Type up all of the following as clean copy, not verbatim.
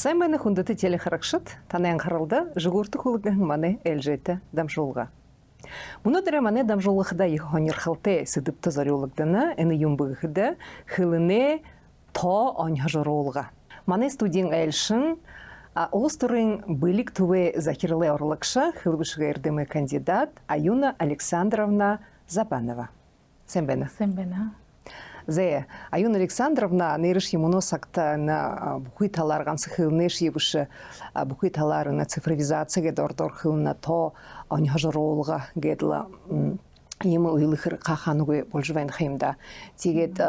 Сайн байна хүндэт телехарагшид таны анхааралд жигүүртэх хулган манай ээлжээтэй дамжуулга. Өнөөдөр манай дамжуулгада их хонирхалтай сэдвтэ зориулагдана энэ юм бэгхэд хилэнэ тоо оньхожруулга. Манай студийн ээлшин улс төрийн бэлэг төвөө захирлын урлагш хилбэшгэ эрдэмэ кандидат Аюна Александровна Забанова. Сайн байна. Сайн байна. Зэ Аюна Александровна нэрш юмносагта на бүхий талаар ганц хилнэш ебш бүхий талаар на цифровизацияг дордор хилна то оньхожруулга гэдла юм уйлхэр хахануг болж байна хэмда. Тэгээд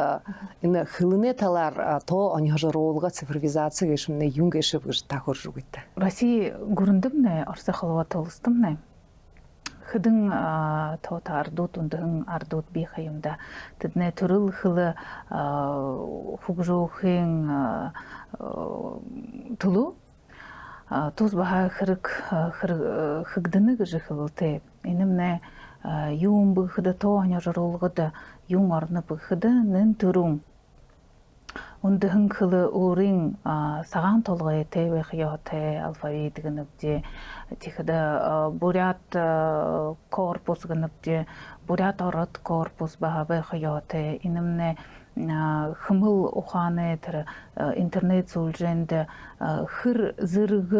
энэ хилнэ талаар то оньхожруулга цифровизацияг гişмнэ юм гэшв гэж та хөрж үгүйтэй. Россия гүрэндэвнэ орсо холова толстомнэ. Хэдэн тоот ардууд үндэн ардууд би хаямда тэднэ төрөл хэл хугжоохын тулу туз баха хэрэг хэгдэнэ гэж хэлтэй инэмнэ юм бэхдэ тоо анярруулгад юм орно бэхдэ нэн төрүн үндэн хэл өөрийн сагаан толгой тэвэх яотэй алфавит гэнэвдэ тихэдэ бурят корпус гэнэвдэ бурят орот корпус баhabэх яотэй инэмнэ хэмэл ухааны тэр интернет сүлжээнд хэр зэрэг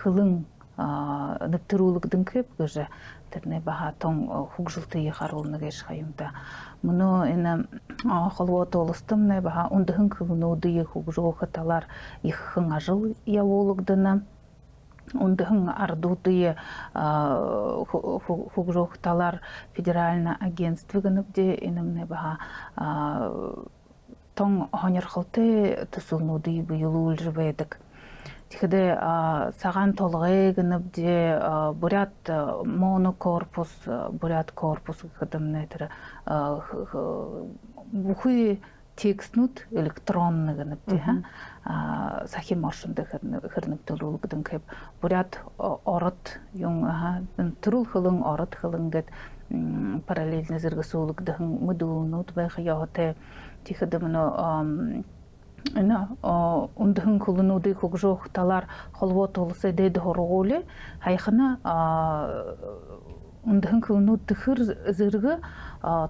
хэлэн нэвтрүүлэгдэн гэв гэж тэрний бахатон хугжилтыг харуулна гэж хаюмда мөнөө энэ холбоо толстомны баха үндхэн хөвнүүдийн хугжоох талаар иххэн ажил явуулагдана үндхэн ардуудын хугжоох талаар федеральное агентство гэнэвдэ инэмнэ баха тон хонирхалтай төсөлнүүдийг биелүүлж байдаг. Тэгэхдээ сагаан толгой гэнэвдэ бурят монокорпус бурят корпус гэдэмнэ тэр бүхий текстнүүд электронны гэнэвдэ сахим оршинд хэрнэгдүүлэгдэн гэв бурят ород юм төрөл хөлөн ород хөлөн гэд параллельно зэрэгсүүлэгдэн модулнууд байх яотэй тэгэхдээ мөн энэ үндхэн хөлнүүдийг хугжоох талаар холбоо толсой дэд хоргууле хайхна үндхэн хөлнүүд төхөр зэрэг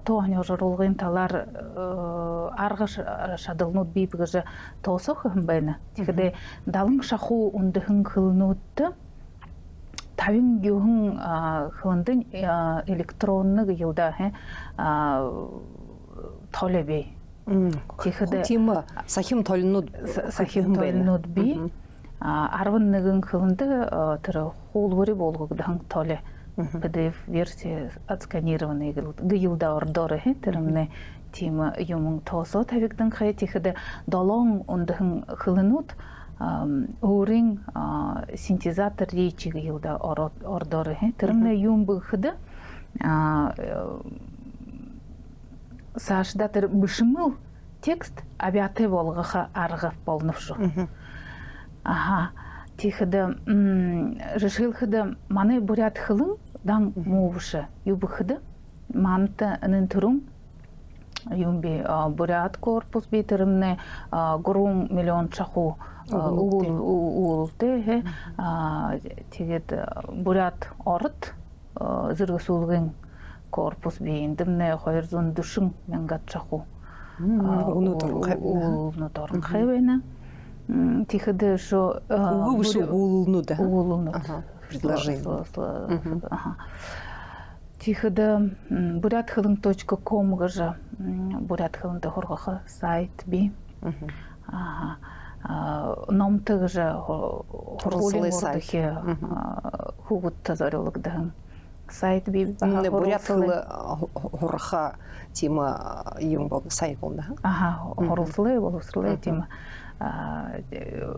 тоо анярруулгын талаар арга шадалнууд бий гэж тоосох юм байна. Тэгэхээр 70 шахуу үндхэн хөлнүүд 50 гюхэн хөлөндөн электронны юуда толебей Тэгэхээр тийм сахим толнууд би 11 хөлөнд тэр хуулбары болгогдсон толе PDF версия отсканированный гыйлда ордоры тэрмнэ тийм юм тоосоо тавигдан хай тэгэхэд 7 үндхэн хөлнүүд өөрийн синтезатор речиг гыйлда ордоры тэрмнэ юм бэхэд саашда тэр бишмэл текст авиатэй болгох арга болновшу. Аха. Тэгэхэд жишээлхэд манай бурят хөлн дан мууш юбхэд манта энэ төрүн юм би бурят корпус би тэрмнэ 3 миллион чаху уултэй тэгээд бурят орд зэрэгсүүлгэн корпус би эндэмнэ 240 мянгат чаху уулнууд орон хайвэна тэгэхэд шо уулнууд предложение тэгэхэд buratkhilin.com гэж buratkhilin хоргох сайт би номтой гэж хургуулын сайт хүүгүүд зориулагдсан сайт би бурят хорха тийм юм бол сайт болно. Хорлолой боловсруулах тийм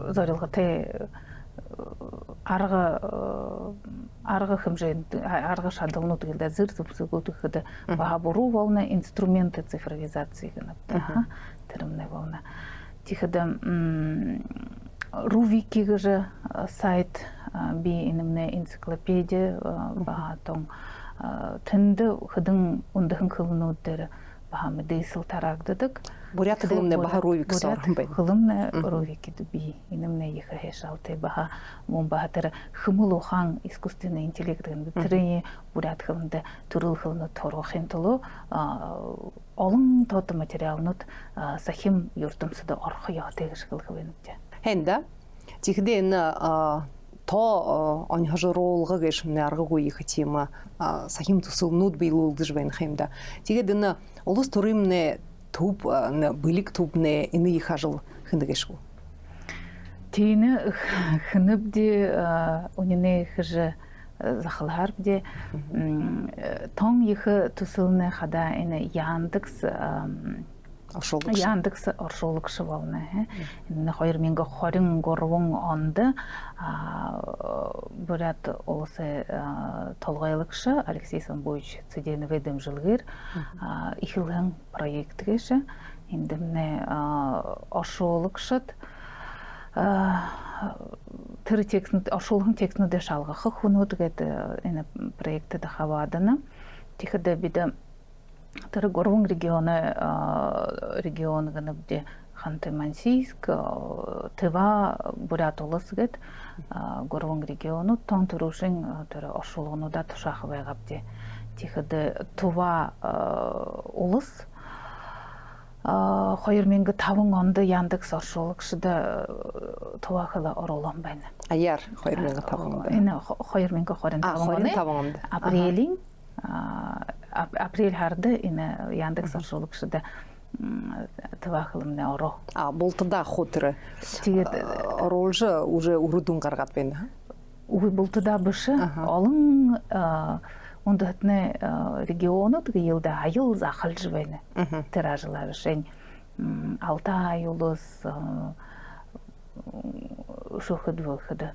зорилготой арга хэмжээнд арга шаардлагууд гэдэг зэр зөвсгөөд баха буруу волна инструменты цифровизации гэнэ тэрмнэ волна тэгэхэд Рувики гэж сайт би инэмнэ энциклопедия баатон тэнд хэдэн үндхэн хөлнүүд дээр баха мэдээлэл тараагддаг бурят хылымне баха руйвик сорхын байна. Хылымне руйвик би инемне их хэшалте баха мон бахатар хымыл ухан искусственный интеллект гэдэг тэрийн бурят хылымда төрөл хылымны торгохын тулуу олон тод материалнууд сахим юртамсад орох яадаг шиг байна дээ. Хэнда тихдэ энэ то он хажруулга гэшмнэ аргагүй их тема сахим тусылнууд бийлүүлдэж байна хэмда. Тэгээд энэ улус төрөмнэ төв бэлэг төвнэ энэ их ажил хэндэгэшгүй. Тине хныбди унины хж захлаар бди тон их тусылны хада энэ Яндекс Яндекс оршуулагч болно. Энэ 2023 онд бурят улсы толгойлагч Алексей Самбуевич Цыденовый дэмжилгээр ихэлхэн проект гэж эндэмнэ оршуулагчд тэр текстнүүд оршуулгын текстнүүдээ шалгах хүнүүд гэдэг энэ проектэд хаваадана. Тэгэхэд бид тэр гурван регион гэнэбдэ Ханты-Мансийск, Тыва, Бурят улс гэд гурван регионууд тон төрөшин тэр оршуулгынудаа тушаах байгабдэ. Тэгэхэд Тыва улс 2005 онд Яндекс оршуулагчд Тыва хыла оруулан байна. Аяар 2005 онд. Энэ 2025 онд апрелийн апрель харды энэ Яндекс оршуулагчд Тыва хылымны ороо. Бултада хутыр. Тэгээд оруулж уже үрдүн гаргаад байна. Бултада биш олон ондотны регионууд гыйлда аял захалж байна. Тэр ажлаар шин Алтай улс шоход выхода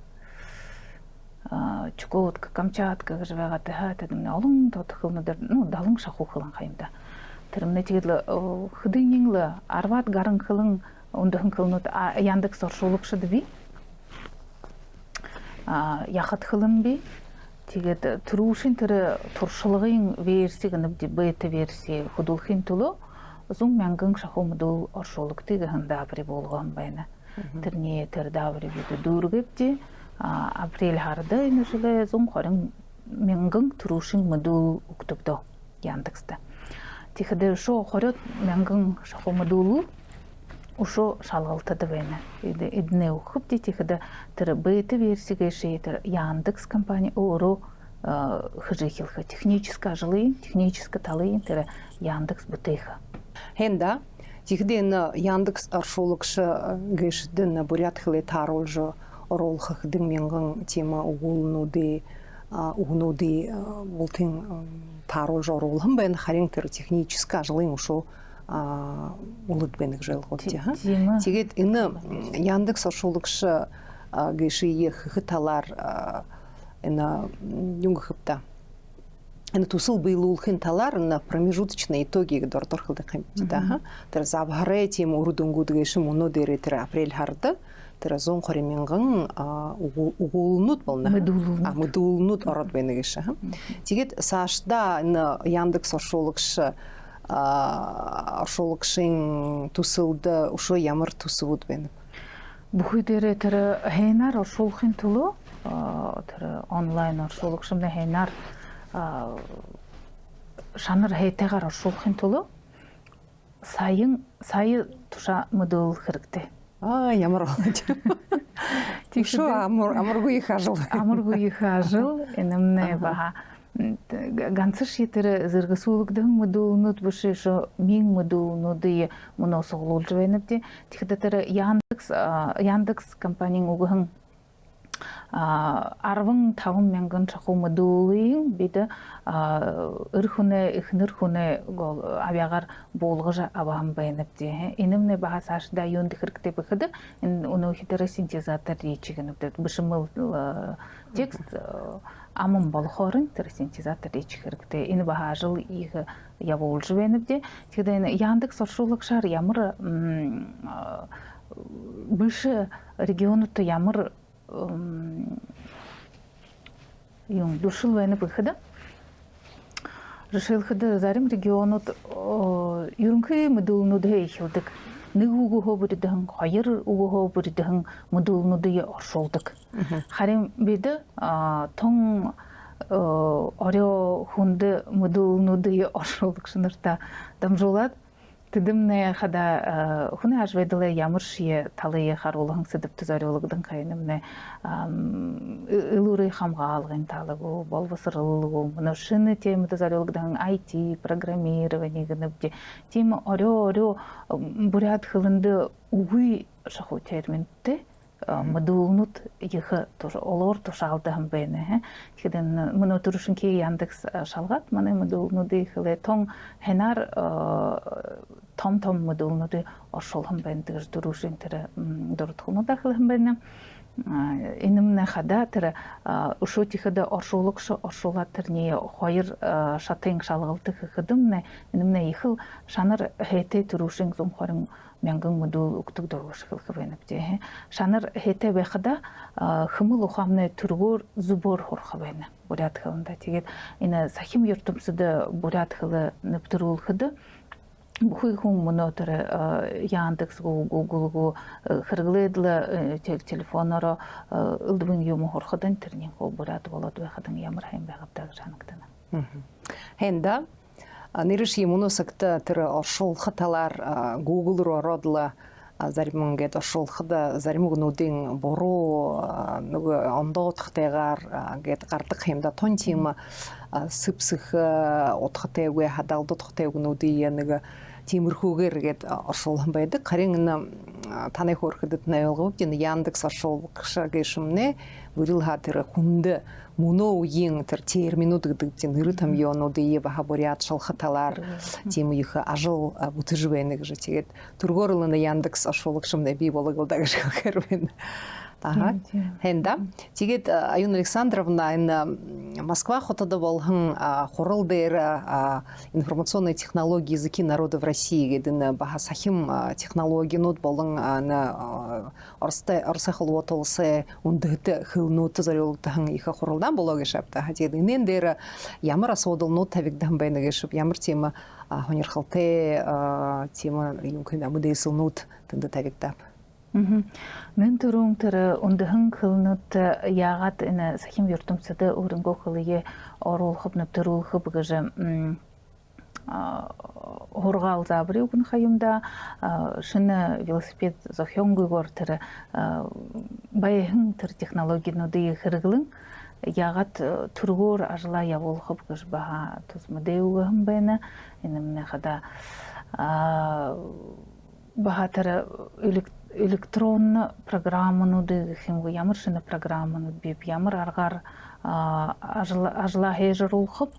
Чукотка, Камчатка гэж байгаа тэгээд олон тодхолнодор 70 шахуу хылан хаймда. Тэрмнэ тэгээд хөдөнийн л 10-аад гарan хылан өндөхөн хылнууд Яндекс оршуулагчд би яхад хылан би тэгээд түрүүшин тэр туршлагын версиг нэвд бета верси хөдөлгөхийн төлөө 100,000 шахуу модул оршуулгатыг хандаа апри болгон байна. Тэрний тэр даври бид дүүргэвч апрель харды энэ жилээ 120,000 түрүүшин модул өгтөвдөө Яндексте. Тэгэхээр шо 20,000 шахуу модул ушо шалгалтад байна. Эднээ өгөхөд тэгэхэд тэр бета версигээ шийдэр Яндекс компани өөрөө хожихилха технический ажлын, технический талын тэр Яндекс бүтээх. Хэнда тэгэхэд энэ Яндекс оршуулагч гэшдэн бурят хылы тааруулж оруулах 1000 тема өгүүлнүүдээ бултын тааруулж оруулсан байна. Харин тэр технический ажлын ушо улд байна гэж ойлгож байна. Тэгээд энэ Яндекс оршуулагч гэшие хэталар энэ юнгхта энэ тусал бийлүүлэхин талаар энэ промежуточные итоги гэдэг ордорхолдог юм да. Тэр завхарэ тийм өрөдөнгүүд гэшин өнөө дээрээ тэр апрель харды тэр 120,000 өгүүлнүүд болно. Модулнууд ороод байна гэж. Тэгээд цаашдаа энэ Яндекс оршуулагчийн төсөлд ушоо ямар төсөвүүд байна? Бүхий дээрээ тэр хэнаар оршуулахын төлөө тэр онлайн оршуулагчны хэнаар шанар хэтэйгээр оршуулахын төлөө сая туша модул хэрэгтэй. Ямар болж. Тийшөө амаргүй их ажил. Амаргүй их ажил энэмнэ баха ганц шийдэр зэрэгсүүлэгдэн модулнууд биш шо 1000 модулнуудыг мөн осголуулж байна гэдэг. Тэгэхээр тэр Яндекс компанийн өгөн 15,000 шахуу модулын бид эхнэр хүнээ авьяагаар буулгаж аваан байна гэдэг. Энэмнэ бахасаашда юунд хэрэгтэй бэхэд энэ өнөө хитэр синтезатор ричиг нэвдэ бишмэл текст аман болохоор тэр синтезатор рич хэрэгтэй. Энэ баха ажил их явуулж байна гэдэг. Тэгэхээр энэ Яндекс оршуулагчаар ямар биш регионууд ямар юм душил байна бэхэд решилхэд зарим регионууд ерөнхий модулнуудыг ихэлдэг. Нэг үгөө бүрдэн, хоёр үгөө бүрдэн модулнуудыг оршуулдаг. Харин бид тон орё хүнд модулнуудыг оршуулагч нартай дамжуулаад тэдэмнэ хада хүн ажвэдэлэ ямар шие талыг харуулхан сэдвт зориулгдан кайнэмнэ илүүрий хамгаалгын талагу болбосрылгу мөнөшин темэд зориулгдан IT программирование гэнэвди тим орё бурят хылынды угуй шаху терминте модулнууд их тоже олор тушаалды хам байна. Тэгэхээр мөн өдрөшинки Яндекс шалгаад манай модулнуудыг хэлээ тон ханаар том модулнуудыг оршуулхан байна. Тэгэхээр дөрвшин тэр дөрөвдхнүүдээ хэлхэн байна. Инэмнэ хада тэр өшөөтихэдэ оршуулаад тэрний хоёр шатын шалгалтыг хэдэмнэ инэмнэ их шанар хэтэ дөрвшин зум хорин мянган модул өгдөг дөрвших байна бдэ. Шанар хэтэ байхада хэмэл ухамны төргөөр зүбөр хорх байна. Бурят хылында тэгээд энэ сахим ертөмсөд бурят хылы нэвтрүүлэхэд бүхий хүн мөнөтөр Яндекс Google хэрэглээдл телефоноор ылдвын юм хорходан тэрний хөө бурят болоод байхадан ямар хайм байгадаг санагдана. Хэнда нэрш юмносакта тэр оршуулхаталар Google руу ороодла зарим ингээд оршуулхад зарим өгнүүдийн буруу нөгөө ондоодхтайгаар ингээд гардаг юмда тон тийм сэвсэх утгатэйг хадгалдуудхтай өгнүүдийн нэг тиймэрхүүгээр гээд оршуулхан байдаг. Харин таны хөөрхөдөд наялгавд энэ Яндекс оршуулгаш гэшмнэ бүрэл ха тэр хүнд мөнөө үеийн тэр терминууд гэдэг чинь нэр томьёонуудын баха бурят шалхаталар тийм их ажил бүтэж байна гэж тэгээд түргөөр л Яндекс оршуулагчмнэ би болгодог гэж хэлэхээр байна. Ага. Хэнда. Тэгээд Аюн Александровна энэ Москва хотод болхон хурал дээр информационные технологии языки народов России гэдэг баха сахим технологиуд болон орсахл утулсы үндэт хилнүүд зориулгдан их хуралдан болоо гэж шапта. Тэгээд энэн дээр ямар асуудалнууд тавигдан байна гэж ямар тийм хонирхалтай тийм юм кэнэ мөдөсөлнүүд тэнд тавигдав. Нэн төрөн тэр өндөһөн хылнууд яагаад энэ сахим ертөмсөд өрөнгөө хылыг оруулахып нэвтрүүлэхэ гэж хургаал забрыг нь хаюмда шинэ велосипед зохионгүйгээр тэр баян тэр технологиудыг хэрэглэн яагаад төргөөр ажлаа явуулахып гэж баха тус мэдэвгэн байна. Энэ хада баха тэр электрон программнуудыг хэмгүй ямар шинэ программнууд бий ямар аргаар ажлаа хийжруулахып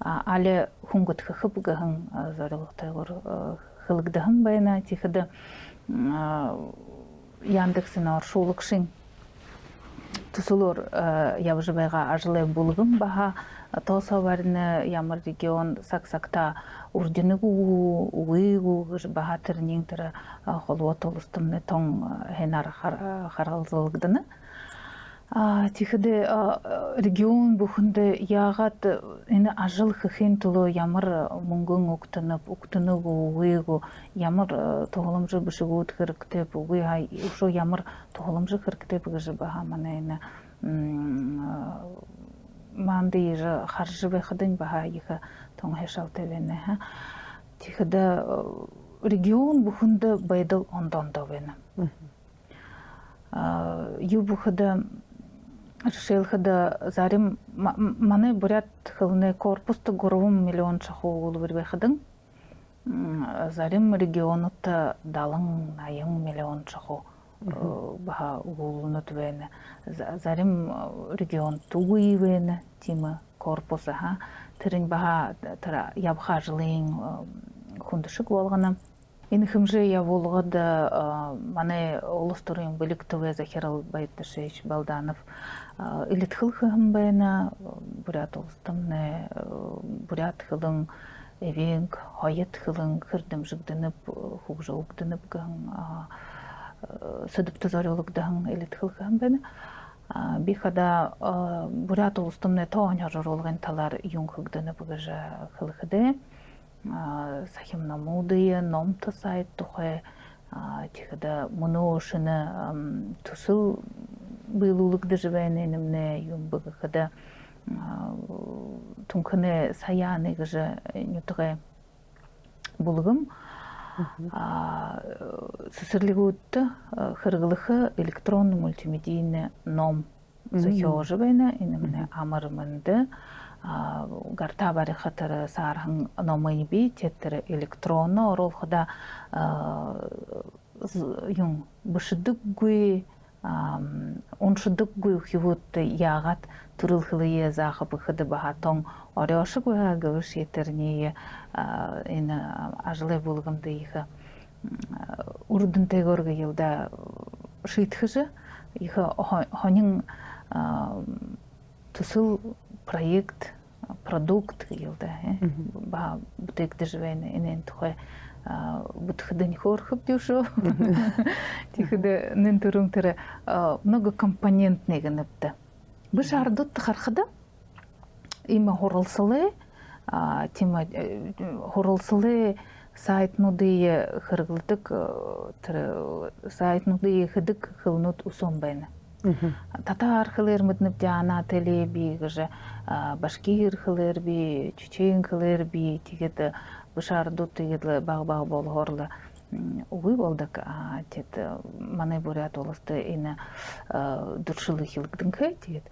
але хүнгөт хөхөп гэн зорилготойгоор хилэгдэхэн байна. Тэгэхэд Яндекс-ийн оршуулагчийн төсөлөөр явж байгаа ажлын булган баха тоосоварны ямар регион саксакта урдинэг үгүй гэж баха тэрний тэр холбоотой улстымны тон хэнар харгалзалгдана. Тэгэхэд регион бүхэнд яагаад энэ ажил хэхийн төлөө ямар мөнгөн өгтөнөг үгүй ямар тогломжтой бишгүүд хэрэгтэй үгүй хай өшөө ямар тогломжтой хэрэгтэй гэж баха манай энэ манди харж байхад баха их тон хэшалтай байна. Тэгэхэд регион бүхэнд байдал ондондоо байна. Юу бүхэд решилхэд зарим манай бурят хылны корпуст 3 миллион чахуу улвэр байхад зарим регионот 70-80 миллион чахуу баха уулнууд байна. Зарим регион тугуй байна. Тийм корпус тэрэн баха тэр явха ажлын хүндшиг болгоно. Энэ хэмжээ явуулгад манай улс төрийн билектовэ захирал Баяташевич Балданов илэтхэлхэн байна. Бурят улстамны бурят хылын эвенг хоёрт хылын хэрдэмжигдэнэп хөгжүүлэгдэнэп гэн сэдвт зориулгдан илэтхэлхэн байна. Би хада бурят улстамны тоон хажруулгын талаар юм хөгдөнөп гэж хэлэхдээ сахим намудыя номта сайт тухай тихэдэ моношны тусыл быйлуулык дежвэне немне юмбыгыхада тункане саяны гыжы нютгэ булгым сысырлигутты хыргылыхы электронный мультимедийный ном захёжвэне инемне амармынды гарта бари хатары сархан номын би теттері электронны оролхыда юн бышыдык гуи оншыдык гуи хивутты ягат турылхылые захы быхыды бахатон орёшы гуя гывыш етернее ины ажылы булгымды ихы урдын тегоргы елда шитхыжы ихы хонин тусыл проект, продукт елда, ба бутек дежвене инен тухай бутхадын хорхып дюшо, тихады нентурунтары многокомпонентный гыныпты. Быш ардут хархада, има хорылсылы, тема хорылсылы сайт нудые хыргылдык, сайт нудые хыдык хылнут усон байна. Татар хылыр мыднып диана теле бигже башкир хылыр би чечен хылыр би тигет бышарду тигет баг болгорлы уй болдак тет маны бурят олысты ины дуршылы хилгдынкы тигет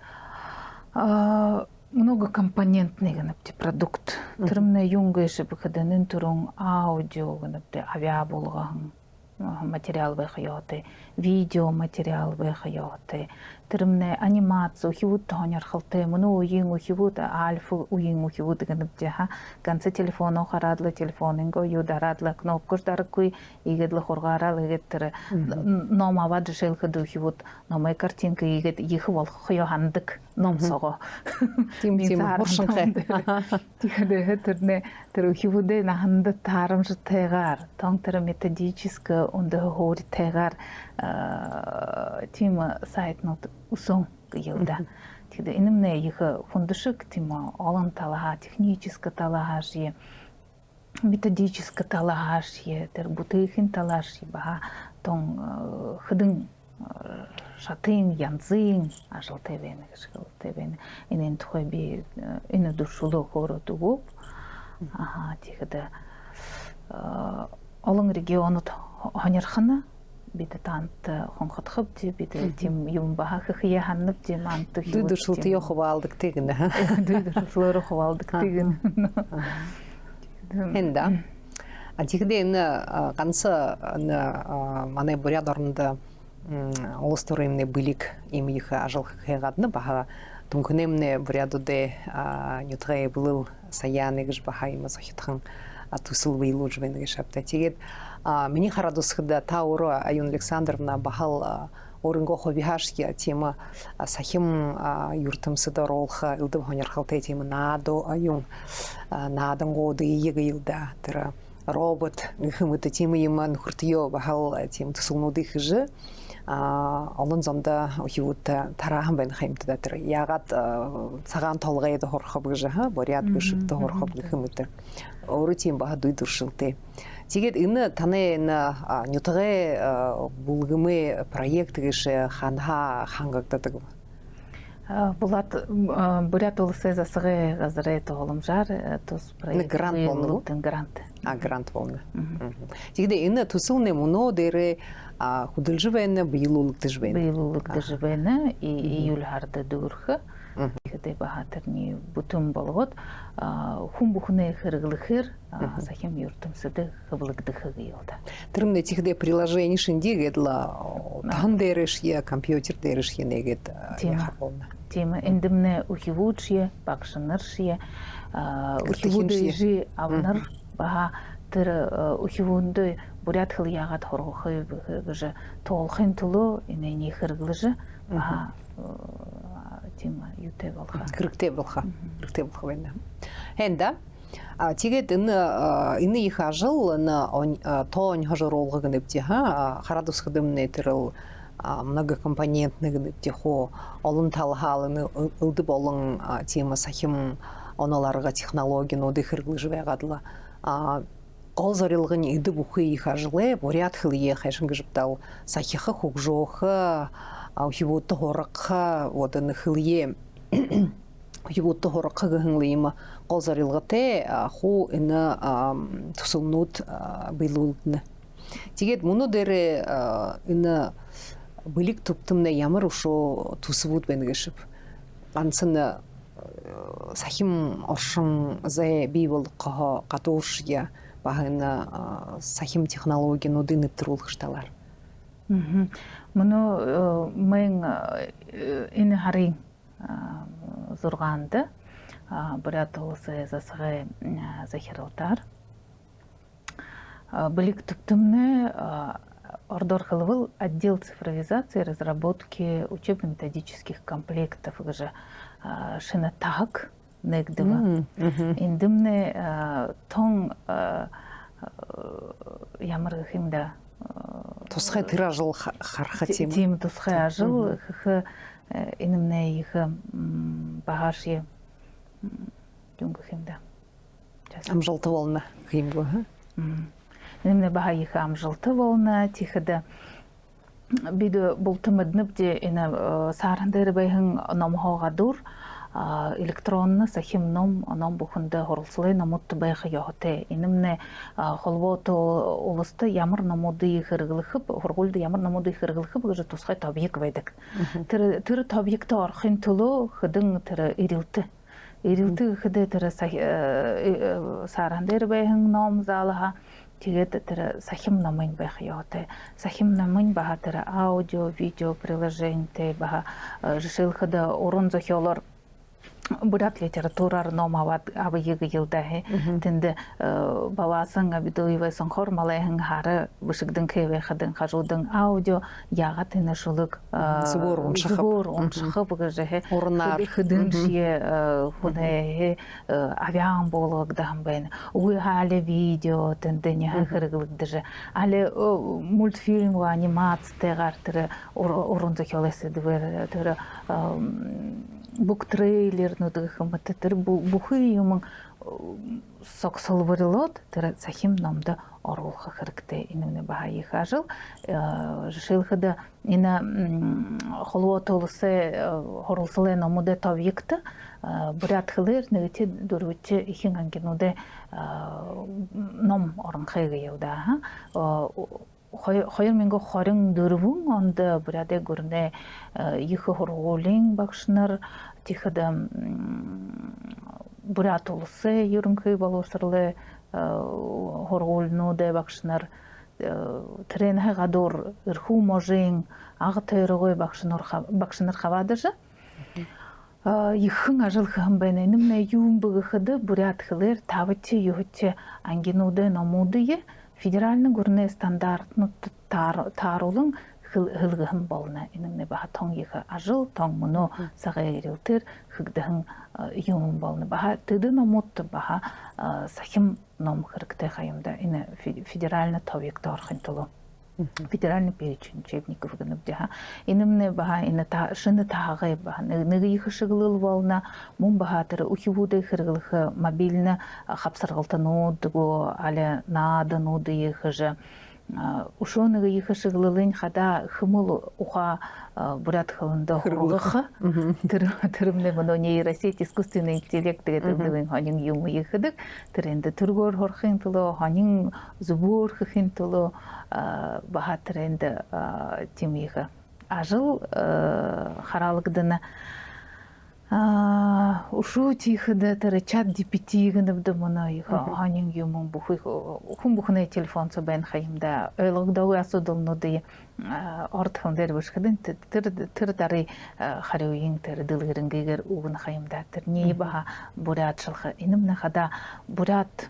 многокомпонентный гыныпты продукт тырымны юнгышы быхыдынын турун аудио гыныпты авиа болган материал выхаяты, видео материал выхаяты, тырымне анимацию хивут тонер халте, мну уин ухивут альфу уин ухивут ганыбдеха, конце телефона харадлы телефонинго юдарадлы кнопкуш даркуй игедлы хоргарал игеттер нома ваджишел хаду хивут номай картинка игет ихвал хаяхандык ном сого. Тим хоршынхэ. Тихаде хетерне тэр хивуде наханды тарамжы тегар, тон тэр методически онда хори тегар тим сайтнот усон гылда. Тиде инемне ихе фундышык тима алан талаха технически талахаши методически талахаши тэр бутыхин талаши ба тон хыдын шатын янзын ажыл тебени гышыл тебени инен тухай би ине душулу хороту гоп тиде алын регионут ханерхана биде тант хонхотхып ди биде тим юм баха хыя ханып ди манты душулты йохвалдык тегине душулары хвалдык теген энда тигде ины канса мане бурят орнда олыстырымны былик имиха ажыл хэгадны баха тункунемне бурядуде нютрэ был саяны гыш баха има сахитхан атусыл вейлуж вене шапта тигет мини харадусхда тауру Аюн Александровна бахал орынго хобихашки тема сахим юртым сыдаролха илдым хонерхалте тема надо Аюн наданго да егилда тера робот гымыты тема иман хуртио бахал тем тусулнуды хыжы алын замда ухивутта тарахан бен хаймтда тер ягат цагаан толгойд хорхоб гыжа борят бышыкты хорхоб гымыты ору тем баха дуйдуршылты тигет ины таны нютыгы булгымы проект гышы ханха хангагдадыгы булат бурят улысы засыгы газыры тоголум жар тус проект грант болду грант болду тигде ины тусулны муно дере худылжывэне быйлуулык дыжвэне июль харды дурхы Хыдай бахатырни бутун болгот хумбухны хыргылыхыр сахим юртым сыды хыблыгдыхы гыйлда. Тырымны тихде приложение шинди гедла тан деришье компьютер деришье негет яхарболна. Тема эндемне ухивучье бакшыныршье ухивудыжи авныр баха тыр ухивунды бурят хыл ягат хоргохы гыжы толхын тулу инени хыргылыжы баха тема юте болха. Кырыкте болха венда. Хенда тигет ины их ажыл на тонь хажыролга гынып харадус хыдымны тырыл многокомпонентный гынып тихо олын талхалыны ылды болын тема сахим оналарга технология ноды хыргылыжы вагадла гол зорилгын идэв бүхий их ажлы бурят хылые хэшингжбдал сахиха хугжоха хивотто хоракха водын хылые хивотто хоракха гынлыйма гол зорилгыте ху ина тусулнут билулдны тигет муну дере ина билик туптымна ямар ушо тусвуд бенгешип ганцына сахим оршин зе библ каха катушья багына сахим технологиянуды нэптруулгышталар. Муну мен ин хари зурганды бурят улысы засыгы захиралтар. Билик туптымны Ордор хылвыл отдел цифровизации и разработки учебно-методических комплектов уже шинатаг негдева. Индемне тон ямар химда тусхай тиражыл хархатим. Тим тусхай ажыл хы инемне их багажи дүнг химда. Амжалты волна химгу. Немне баха их амжалты волна тихада биду бултымыдныбде ина сарандыр байхын номхога дур электронны сахим ном бухында хорулслы номутты байхы яхте инемне холвото улысты ямар номуды хыргылыхып хоргулды ямар номуды хыргылыхып гыжы тусхай табиек байдык тыр табиекте архын тулу хыдың тыры ирилты хыды тыры сарандыр байхын ном залыха тигет тыры сахим намын байхы яхте сахим намын баха тыры аудио видео приложение баха жишил хыды орун зохиолор бурят литературар номават абы егі елдәһе тенде баласын абидуевай сонхор малайхын хары бышыгдың кеве хадың хажудың аудио яга тенешулык зубор оншахып гыжеhe орнар хыдын шие хуне авиан болог дамбен уй хале видео тенде не хыргылык дже але мультфильм ва анимация гартыры орунза хелесе дивер төр бук трейлер нудыхымытыр бухы юмын соксол вырылот тыр сахим номда орулха хырыкты инемне баха ихажыл жишылхыда ина холуотолысы хорулсылы номуде тавикты бурят хылыр негити дурвиче ихин ангенуде ном орынхайгы яуда Хойр менго хорың дөрвүн онда буряде гурне ихы хорголин бакшнар тихада бурят улысы юрынкы болосырлы хорголну де бакшнар тренге гадор ирху можин агтыргы бакшнар хавадыжы ихын ажыл хымбене немне юм быгыды бурят хылыр тавычы юхче ангенуде номудые федеральный гурне стандартны тарулың хылгыхын болна инемне баха тоң ехы ажыл тоң мұны саға ерілтір хыгдыхын юмын болна баха тыды номутты баха сахим ном хыркты хайымда ине федеральный тавекті архын тұлы федеральный перечень учебников гыныбдыха инемне баха ине шыны тағай баха неге ехы шығылыл болна мұн баха тыры ухивуды хыргылыхы мобильны хапсырғылтыну дыгу але надыну ехы же ушоныгы ехы шығылылын хада хымыл уха бурят хылында хорулыхы тырымне мұны нейросеть искусственный интеллект дегетілдігін ханин юмы ехыдық тіренді түргор хорхын тұлы ханин зубор хыхын тұлы баха тіренді тем ехы ажыл харалыгдыны ушу тихыда тыры чат GPT гыныбды мұны ханин юмын хун бухны телефон собен хайымда ойлығдауы асудылнуды ортхын дер бушкадын тыр дары хариуин тыр дылгырын гегер угын хайымда тыр не баха бурят шылхы инымны хада бурят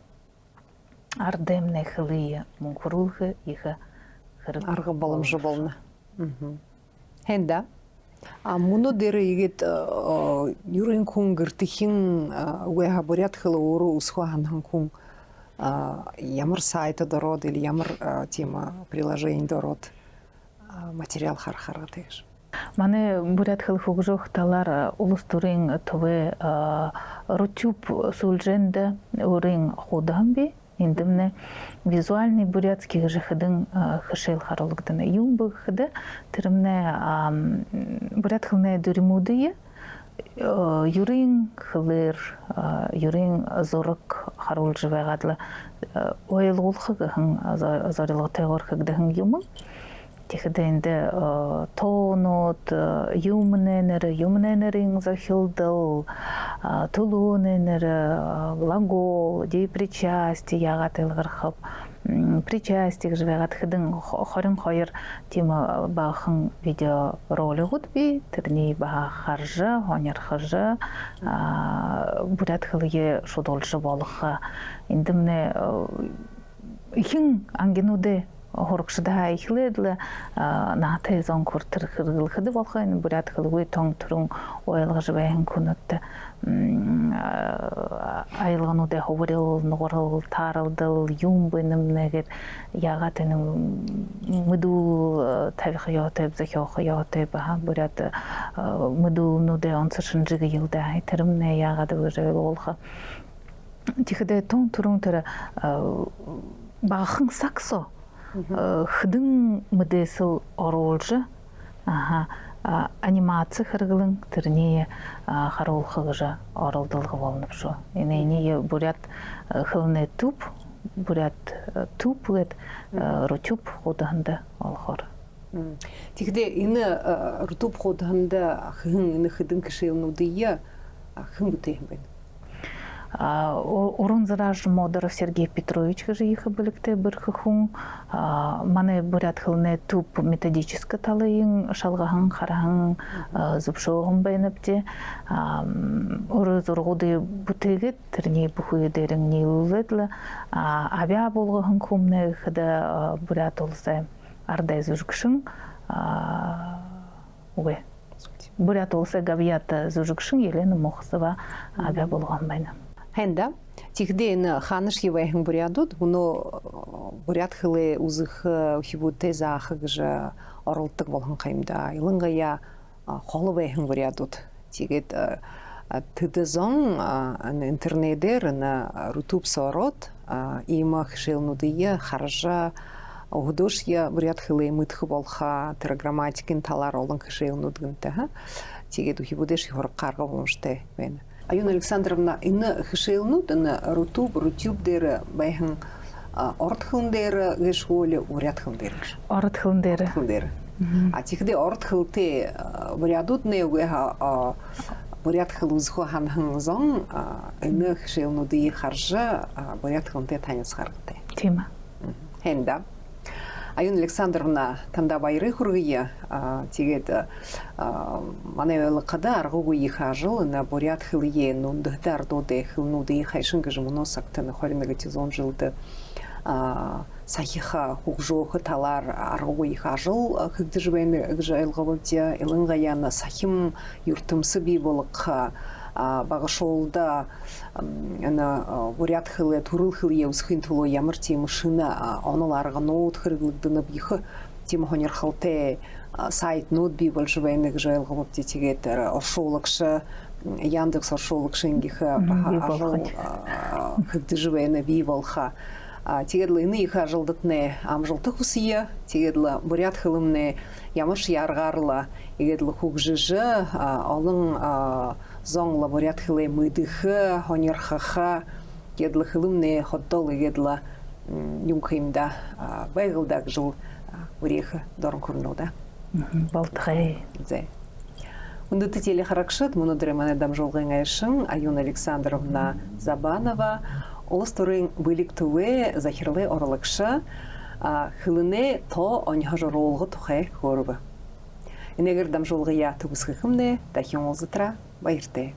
ардемне хылые мунхурулхы ихы хырын арғы балымжы болны хенда мұны дері егет юрын күн гыртыхин уэха бурят хылы ору усхуахан күн ямар сайты дород или ямар тема приложение дород материал хархарға тегіш. Маны бурят хыл хугжох талар улустурин төве рутюб сулженде урин худамби Индемне визуальный бурятский жихдын хышел харологдана юмбы хыды тиримне бурят хылне дүримудые юрин хылыр юрин зорок харул живегадлы ойлголхыгын зорилгы тегор хыгдын юмын тихденде тонот юмненерин захилдал тулуненер глагол ди причастие ягатылгырхып причастие живегат хыдын хорын хойыр тема бахын видео роли гудби терни ба харжа хонер харжа бурят хылые шудолжы болха индемне ихин ангенуде хоркшда ихледле наты зон куртыр хыргылхыды болхайн бурят хылгы тоң турун ойлгы жыбайын күнөттө айылгануде хобурел ногорыл тарылдыл юмбынымнегер ягатының мыду табихиоты захиохиоты ба бурят мыдунуде онсышынжыгы йылда айтеримне ягады уже болха тихде тоң турун тара бахын саксо хыдың мыдесыл оролжы анимация хыргылың тірне харол хыгыжа орылдылғы болынып шо. Инейне бурят хылны туп, бурят туп лет рутюп ходығында олғыр. Тихде ины рутюп ходығында хын хыдың кішелнудыя хын бұтайын бәйін? Орун зараж Модоров Сергей Петрович же их биликте бір хыхун. Мане бурят хылне туп методическа талайын шалгахан харахан зубшоғын байнапте. Оры зорғуды бутылет тірне бұхуы дерін нейледлі. Авиа болғығын кумне хыда бурят олсы ардай зүжгішін. Бурят олсы гавията зүжгішін елені моқсыва авиа болған байна. Хенда, тихде ны ханыш евайхын бурядут, буно бурят хылы узых ухибуте захыг же орылтык болған қаймда. Илынға я холы байхын бурядут. Тигет тыды зон интернедер на рутуб сорот има хшелнудыя харжа угдошья бурят хылы мытхы болха грамматикин талар олын хшелнудгынта. Тигет ухибудеш хорып қарғы болмышты бәйні. Аюна Александровна, ины хышелнут, ины рутюб дері байхын орт хылндері гешолі, урят хылндері. Орт хылндері. А тихде орт хылте бурядут не уэха бурят хыл узху ханхын зон, ины хышелнуды харжа бурят хылнте танец харгыте. Тима. Хенда. Аюна Александровна танда байры хургыя, тигет мане ылыкыда аргугу ихажыл на бурят хылые нундыдар доде хылнуды хайшын гыжымыно сактыны хоринага тизон жылды сахиха хугжохы талар аргугу ихажыл хыгды жыбайны гыжайлгавылте илынгаяна сахим юртымсы би болыққа бағышолда бурят хылы, турыл хылы еусхын тұлы ямыр темышына оныларға ноут хыргылдыны бейхы темахонер хылте сайт нот би бол жывайны гыжайлғы боп детегеттер оршолықшы Яндекс оршолықшы ингихы хыгды жывайны би болха. Тегедлы ины иха жылдытны амжылты хусия, тегедлы бурят хылымны ямыш ярғарла, егедлы хугжыжы, олың зоңла бурят хылы мыдыхы, хонерхаха, егедлы хылымны хоттол егедлы юмкаймда байгылдаг жыл бурехы дорын көрінуда. Балтығай. Ундыты теле харакшыт, мұны дыреманы дам жолғын айшын, Аюна Александровна Забанова, Олыстырын бөлік туы захирлы орылықшы, хылыны то оңға жоролғы тұқай көрібі. Инегер дам жолғы я тұғыз қықымны, дахин олзытра байырты.